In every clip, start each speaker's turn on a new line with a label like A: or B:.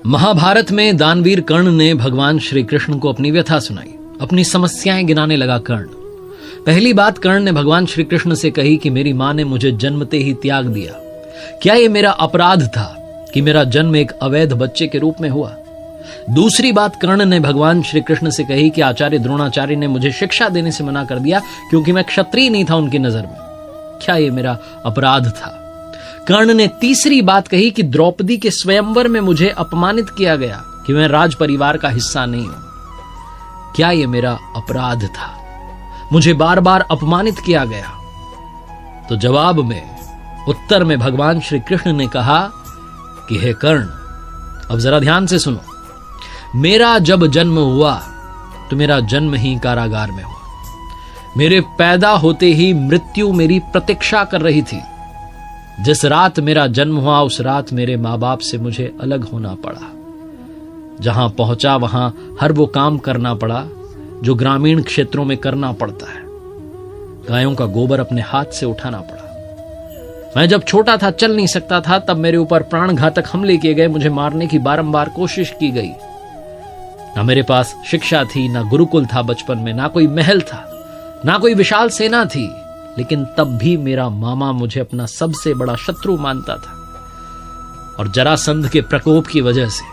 A: महाभारत में दानवीर कर्ण ने भगवान श्री कृष्ण को अपनी व्यथा सुनाई, अपनी समस्याएं गिनाने लगा कर्ण। पहली बात कर्ण ने भगवान श्री कृष्ण से कही कि मेरी मां ने मुझे जन्मते ही त्याग दिया। क्या यह मेरा अपराध था कि मेरा जन्म एक अवैध बच्चे के रूप में हुआ? दूसरी बात कर्ण ने भगवान श्री कृष्ण से कही कि आचार्य द्रोणाचार्य ने मुझे शिक्षा देने से मना कर दिया क्योंकि मैं क्षत्रिय नहीं था उनकी नजर में। क्या यह मेरा अपराध था? कर्ण ने तीसरी बात कही कि द्रौपदी के स्वयंवर में मुझे अपमानित किया गया कि मैं राज परिवार का हिस्सा नहीं हूं। क्या यह मेरा अपराध था? मुझे बार बार अपमानित किया गया। तो जवाब में, उत्तर में भगवान श्री कृष्ण ने कहा कि हे कर्ण, अब जरा ध्यान से सुनो। मेरा जब जन्म हुआ तो मेरा जन्म ही कारागार में हुआ। मेरे पैदा होते ही मृत्यु मेरी प्रतीक्षा कर रही थी। जिस रात मेरा जन्म हुआ उस रात मेरे मां बाप से मुझे अलग होना पड़ा। जहां पहुंचा वहां हर वो काम करना पड़ा जो ग्रामीण क्षेत्रों में करना पड़ता है। गायों का गोबर अपने हाथ से उठाना पड़ा। मैं जब छोटा था, चल नहीं सकता था, तब मेरे ऊपर प्राणघातक हमले किए गए। मुझे मारने की बारंबार कोशिश की गई। ना मेरे पास शिक्षा थी, ना गुरुकुल था बचपन में, ना कोई महल था, ना कोई विशाल सेना थी, लेकिन तब भी मेरा मामा मुझे अपना सबसे बड़ा शत्रु मानता था। और जरासंध के प्रकोप की वजह से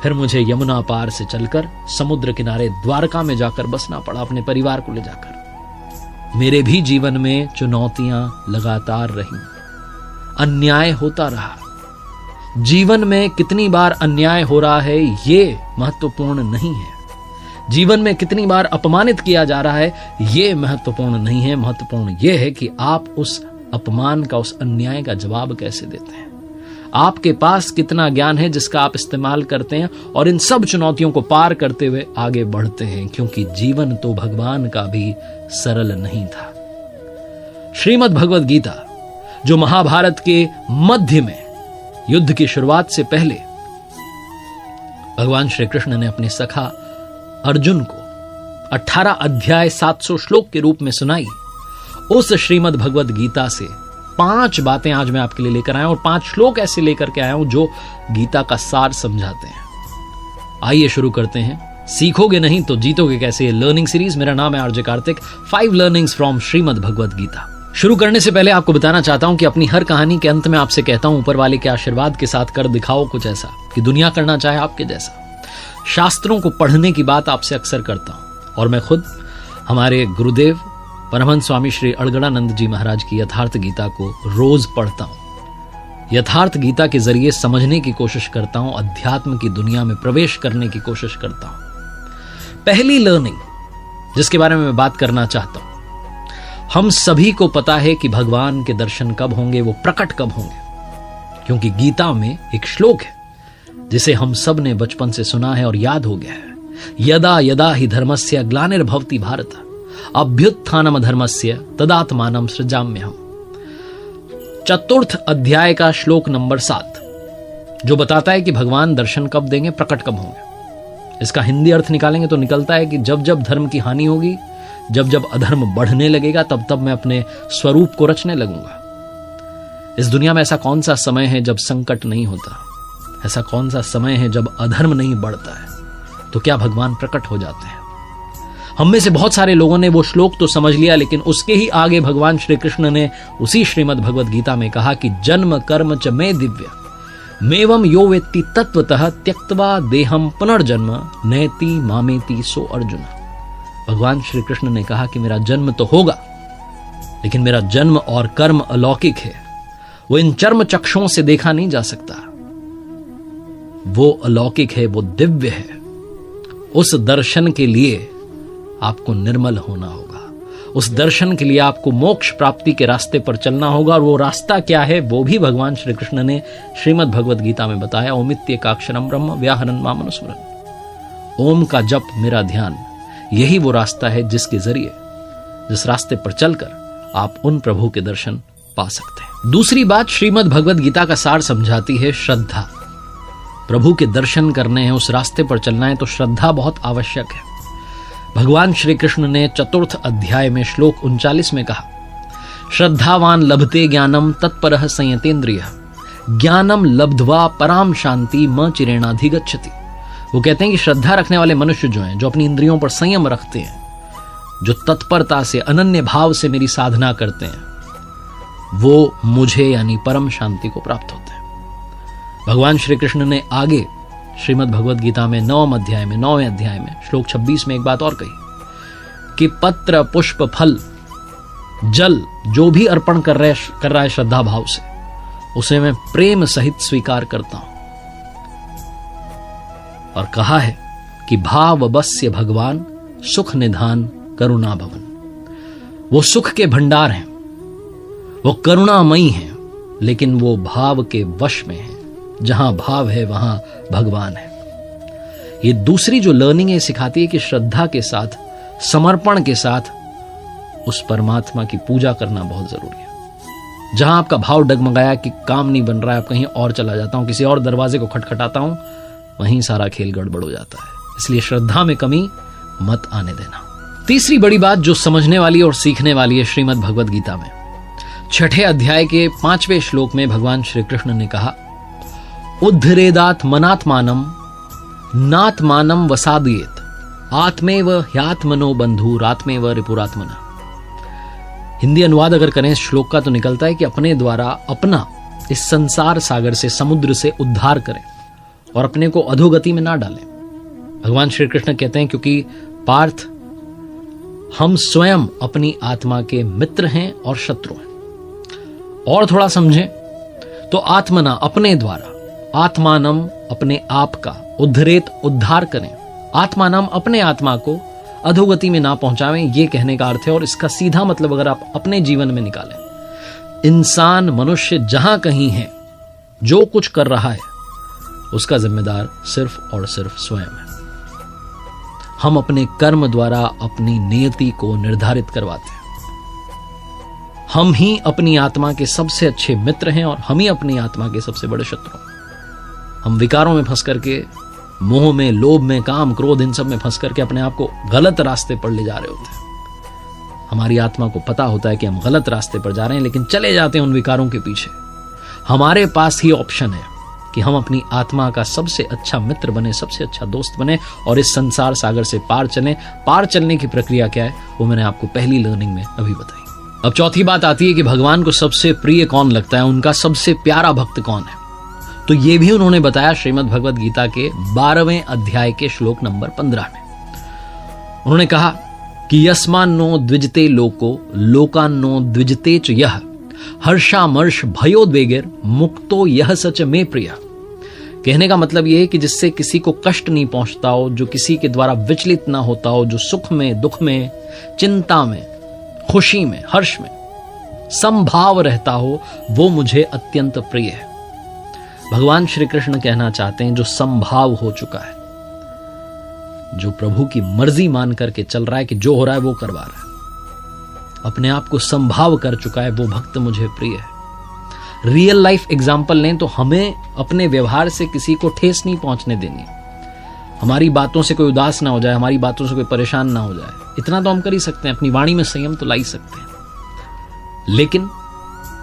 A: फिर मुझे यमुना पार से चलकर समुद्र किनारे द्वारका में जाकर बसना पड़ा, अपने परिवार को ले जाकर। मेरे भी जीवन में चुनौतियां लगातार रहीं, अन्याय होता रहा। जीवन में कितनी बार अन्याय हो रहा है ये महत्वपूर्ण नहीं है। जीवन में कितनी बार अपमानित किया जा रहा है ये महत्वपूर्ण नहीं है। महत्वपूर्ण यह है कि आप उस अपमान का, उस अन्याय का जवाब कैसे देते हैं। आपके पास कितना ज्ञान है जिसका आप इस्तेमाल करते हैं और इन सब चुनौतियों को पार करते हुए आगे बढ़ते हैं, क्योंकि जीवन तो भगवान का भी सरल नहीं था। श्रीमद् भगवद गीता, जो महाभारत के मध्य में युद्ध की शुरुआत से पहले भगवान श्री कृष्ण ने अपने सखा अर्जुन को 18 अध्याय 700 श्लोक के रूप में सुनाई, उस श्रीमद् भगवद गीता से 5 बातें आज मैं आपके लिए लेकर आया हूं और 5 श्लोक ऐसे लेकर के आया हूं जो गीता का सार समझाते हैं। आइए शुरू करते हैं। सीखोगे नहीं तो जीतोगे कैसे, ये लर्निंग सीरीज। मेरा नाम है RJ Kartik. 5 learnings from Shrimad Bhagavad Gita. शुरू करने से पहले आपको बताना चाहता हूं कि अपनी हर कहानी के अंत में आपसे कहता हूं, ऊपर वाले के आशीर्वाद के साथ कर दिखाओ कुछ ऐसा कि दुनिया करना चाहे आपके जैसा। शास्त्रों को पढ़ने की बात आपसे अक्सर करता हूं और मैं खुद हमारे गुरुदेव परमहंस स्वामी श्री अड़गड़ानंद जी महाराज की यथार्थ गीता को रोज पढ़ता हूं। यथार्थ गीता के जरिए समझने की कोशिश करता हूं, अध्यात्म की दुनिया में प्रवेश करने की कोशिश करता हूं। पहली लर्निंग जिसके बारे में मैं बात करना चाहता हूं, हम सभी को पता है कि भगवान के दर्शन कब होंगे, वो प्रकट कब होंगे, क्योंकि गीता में एक श्लोक है जिसे हम सब ने बचपन से सुना है और याद हो गया है। यदा यदा हि धर्मस्य ग्लानिर्भवति भारत अभ्युत्थानम धर्मस्य तदात्मानं सृजाम्यहम्। चतुर्थ अध्याय का श्लोक नंबर 7 जो बताता है कि भगवान दर्शन कब देंगे, प्रकट कब होंगे। इसका हिंदी अर्थ निकालेंगे तो निकलता है कि जब जब धर्म की हानि होगी, जब जब अधर्म बढ़ने लगेगा, तब तब मैं अपने स्वरूप को रचने लगूंगा। इस दुनिया में ऐसा कौन सा समय है जब संकट नहीं होता? ऐसा कौन सा समय है जब अधर्म नहीं बढ़ता है? तो क्या भगवान प्रकट हो जाते हैं? हम में से बहुत सारे लोगों ने वो श्लोक तो समझ लिया, लेकिन उसके ही आगे भगवान श्री कृष्ण ने उसी श्रीमद् भगवद गीता में कहा कि जन्म कर्म च मे दिव्य मेवं यो वेत्ति तत्वतः त्यक्त्वा देहम पुनर्जन्म नैति मामेति सो अर्जुन। भगवान श्री कृष्ण ने कहा कि मेरा जन्म तो होगा, लेकिन मेरा जन्म और कर्म अलौकिक है। वो इन चर्म चक्षुओं से देखा नहीं जा सकता। वो अलौकिक है, वो दिव्य है। उस दर्शन के लिए आपको निर्मल होना होगा। उस दर्शन के लिए आपको मोक्ष प्राप्ति के रास्ते पर चलना होगा। और वो रास्ता क्या है वो भी भगवान श्री कृष्ण ने श्रीमद् भगवद गीता में बताया। ओमित्येकाक्षरं ब्रह्म व्याहरन् मामनुस्मरन्। ओम का जप, मेरा ध्यान, यही वो रास्ता है जिसके जरिए, जिस रास्ते पर चलकर आप उन प्रभु के दर्शन पा सकते हैं। दूसरी बात श्रीमद् भगवद गीता का सार समझाती है श्रद्धा। प्रभु के दर्शन करने हैं, उस रास्ते पर चलना है तो श्रद्धा बहुत आवश्यक है। भगवान श्री कृष्ण ने चतुर्थ अध्याय में श्लोक 39 में कहा, श्रद्धावान लभते ज्ञानम तत्परः संयतेन्द्रियः ज्ञानम लब्ध्वा पराम शांति म चिरेणाधिगच्छति। वो कहते हैं कि श्रद्धा रखने वाले मनुष्य जो हैं, जो अपनी इंद्रियों पर संयम रखते हैं, जो तत्परता से अनन्य भाव से मेरी साधना करते हैं, वो मुझे यानी परम शांति को प्राप्त होते हैं। भगवान श्री कृष्ण ने आगे श्रीमद् भगवद गीता में 9वें अध्याय में श्लोक 26 में एक बात और कही कि पत्र पुष्प फल जल जो भी अर्पण कर रहा है श्रद्धा भाव से, उसे मैं प्रेम सहित स्वीकार करता हूं। और कहा है कि भाव बस्य भगवान सुख निधान करुणा भवन। वो सुख के भंडार हैं, वो करुणामयी हैं, लेकिन वो भाव के वश में हैं। जहां भाव है वहां भगवान है। ये दूसरी जो लर्निंग है सिखाती है कि श्रद्धा के साथ, समर्पण के साथ उस परमात्मा की पूजा करना बहुत जरूरी है। जहां आपका भाव डगमगाया कि काम नहीं बन रहा है, आप कहीं और चला जाता हूं, किसी और दरवाजे को खटखटाता हूं, वहीं सारा खेल गड़बड़ हो जाता है। इसलिए श्रद्धा में कमी मत आने देना। तीसरी बड़ी बात जो समझने वाली और सीखने वाली है श्रीमद् भगवद गीता में, 6ठे अध्याय के 5वें श्लोक में भगवान श्री कृष्ण ने कहा, उद्धरेदात्मनात्मानम नात्मानम वसादयेत आत्मेव ह्यात्मनो बंधुरात्मेव रिपुरात्मना। हिंदी अनुवाद अगर करें इस श्लोक का तो निकलता है कि अपने द्वारा अपना इस संसार सागर से, समुद्र से उद्धार करें और अपने को अधोगति में ना डालें। भगवान श्री कृष्ण कहते हैं क्योंकि पार्थ, हम स्वयं अपनी आत्मा के मित्र हैं और शत्रु हैं। और थोड़ा समझें तो आत्मना अपने द्वारा, आत्मानम अपने आप का, उद्धरेत उद्धार करें, आत्मानम अपने आत्मा को अधोगति में ना पहुंचावें, ये कहने का अर्थ है। और इसका सीधा मतलब अगर आप अपने जीवन में निकालें, इंसान मनुष्य जहां कहीं है, जो कुछ कर रहा है, उसका जिम्मेदार सिर्फ और सिर्फ स्वयं है। हम अपने कर्म द्वारा अपनी नियति को निर्धारित करवाते हैं। हम ही अपनी आत्मा के सबसे अच्छे मित्र हैं और हम ही अपनी आत्मा के सबसे बड़े शत्रु। हम विकारों में फंस करके, मोह में, लोभ में, काम, क्रोध, इन सब में फंस करके अपने आप को गलत रास्ते पर ले जा रहे होते हैं। हमारी आत्मा को पता होता है कि हम गलत रास्ते पर जा रहे हैं, लेकिन चले जाते हैं उन विकारों के पीछे। हमारे पास ही ऑप्शन है कि हम अपनी आत्मा का सबसे अच्छा मित्र बने, सबसे अच्छा दोस्त बने और इस संसार सागर से पार चलें। पार चलने की प्रक्रिया क्या है वो मैंने आपको पहली लर्निंग में अभी बताई। अब चौथी बात आती है कि भगवान को सबसे प्रिय कौन लगता है, उनका सबसे प्यारा भक्त कौन है। तो ये भी उन्होंने बताया श्रीमद् भगवद गीता के 12वें अध्याय के श्लोक नंबर 15 में। उन्होंने कहा कि यस्मान्नो द्विजते लोको लोकान्नो द्विजते च यह हर्षामर्ष भयोद्वेगेर मुक्तो यह सच में प्रिय। कहने का मतलब यह है कि जिससे किसी को कष्ट नहीं पहुंचता हो, जो किसी के द्वारा विचलित ना होता हो, जो सुख में, दुख में, चिंता में, खुशी में, हर्ष में समभाव रहता हो, वो मुझे अत्यंत प्रिय है। भगवान श्री कृष्ण कहना चाहते हैं जो समभाव हो चुका है, जो प्रभु की मर्जी मान करके चल रहा है कि जो हो रहा है वो करवा रहा है, अपने आप को संभाव कर चुका है, वो भक्त मुझे प्रिय है। रियल लाइफ एग्जाम्पल लें तो हमें अपने व्यवहार से किसी को ठेस नहीं पहुंचने देनी। हमारी बातों से कोई उदास ना हो जाए, हमारी बातों से कोई परेशान ना हो जाए, इतना तो हम कर ही सकते हैं। अपनी वाणी में संयम तो ला ही सकते हैं। लेकिन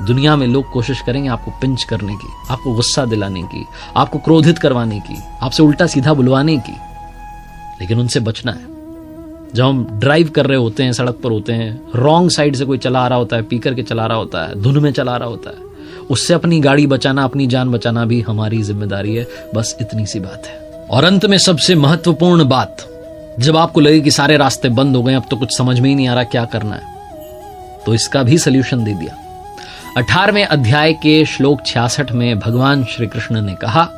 A: दुनिया में लोग कोशिश करेंगे आपको पिंच करने की, आपको गुस्सा दिलाने की, आपको क्रोधित करवाने की, आपसे उल्टा सीधा बुलवाने की। लेकिन उनसे बचना है। जब हम ड्राइव कर रहे होते हैं, सड़क पर होते हैं, रॉन्ग साइड से कोई चला आ रहा होता है, पी करके चला रहा होता है, धुन में चला रहा होता है, उससे अपनी गाड़ी बचाना, अपनी जान बचाना भी हमारी जिम्मेदारी है। बस इतनी सी बात है। और अंत में सबसे महत्वपूर्ण बात, जब आपको लगे कि सारे रास्ते बंद हो गए, अब तो कुछ समझ में ही नहीं आ रहा क्या करना है, तो इसका भी सल्यूशन दे दिया। 18वें अध्याय के श्लोक 66 में भगवान श्री कृष्ण ने कहा,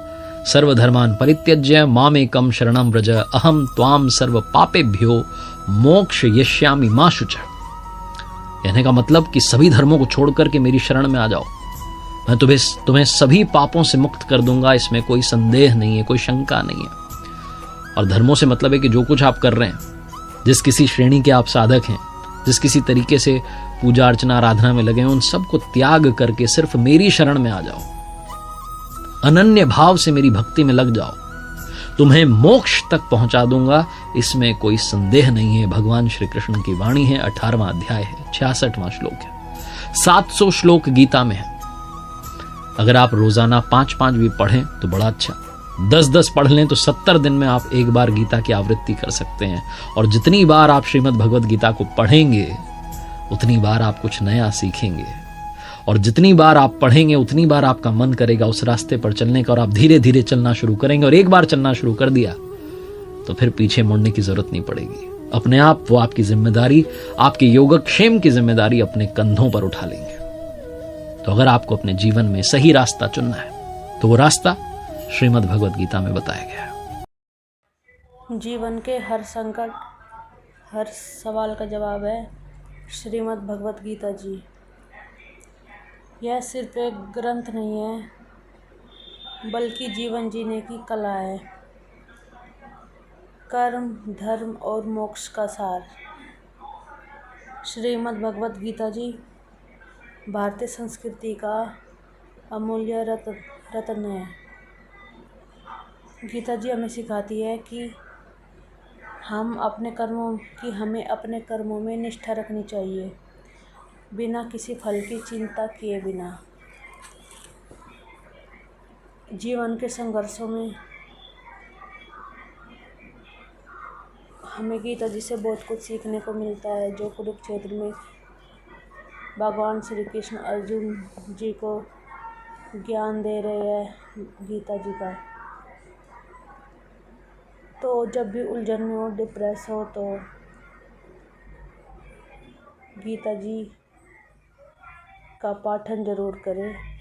A: सर्वधर्मान परित्यज्य मामेकम शरणं व्रज अहम त्वाम सर्व पापेभ्यो मोक्ष यश्यामि मा शुचः। कहने का मतलब कि सभी धर्मों को छोड़ करके मेरी शरण में आ जाओ, मैं तुम्हें सभी पापों से मुक्त कर दूंगा। इसमें कोई संदेह नहीं है, कोई शंका नहीं है। और धर्मों से मतलब है कि जो कुछ आप कर रहे हैं, जिस किसी श्रेणी के आप साधक हैं, जिस किसी तरीके से पूजा अर्चना आराधना में लगे हैं, उन सबको त्याग करके सिर्फ मेरी शरण में आ जाओ, अनन्य भाव से मेरी भक्ति में लग जाओ, तुम्हें मोक्ष तक पहुंचा दूंगा। इसमें कोई संदेह नहीं है। भगवान श्री कृष्ण की वाणी है। 18वां अध्याय है, 66वां श्लोक है। 700 श्लोक गीता में है। अगर आप रोजाना 5-5 भी पढ़ें तो बड़ा अच्छा, 10-10 पढ़ लें तो 70 दिन में आप एक बार गीता की आवृत्ति कर सकते हैं। और जितनी बार आप श्रीमद् भगवद गीता को पढ़ेंगे उतनी बार आप कुछ नया सीखेंगे, और जितनी बार आप पढ़ेंगे उतनी बार आपका मन करेगा उस रास्ते पर चलने का, और आप धीरे धीरे चलना शुरू करेंगे। और एक बार चलना शुरू कर दिया तो फिर पीछे मुड़ने की जरूरत नहीं पड़ेगी। अपने आप वो आपकी जिम्मेदारी, आपके योगक्षेम की जिम्मेदारी अपने कंधों पर उठा लेंगे। तो अगर आपको अपने जीवन में सही रास्ता चुनना है तो वो रास्ता श्रीमद् भगवद गीता में बताया गया है।
B: जीवन के हर संकट, हर सवाल का जवाब है श्रीमद् भगवद गीता जी। यह सिर्फ एक ग्रंथ नहीं है बल्कि जीवन जीने की कला है, कर्म, धर्म और मोक्ष का सार। श्रीमद् भगवद गीता जी भारतीय संस्कृति का अमूल्य रत्न है। गीता जी हमें सिखाती है कि हमें अपने कर्मों में निष्ठा रखनी चाहिए, बिना किसी फल की चिंता किए बिना। जीवन के संघर्षों में हमें गीता जी से बहुत कुछ सीखने को मिलता है, जो कुरुक्षेत्र में भगवान श्री कृष्ण अर्जुन जी को ज्ञान दे रहे हैं गीता जी का। तो जब भी उलझन में हो, डिप्रेस हो, तो गीता जी का पाठन जरूर करें।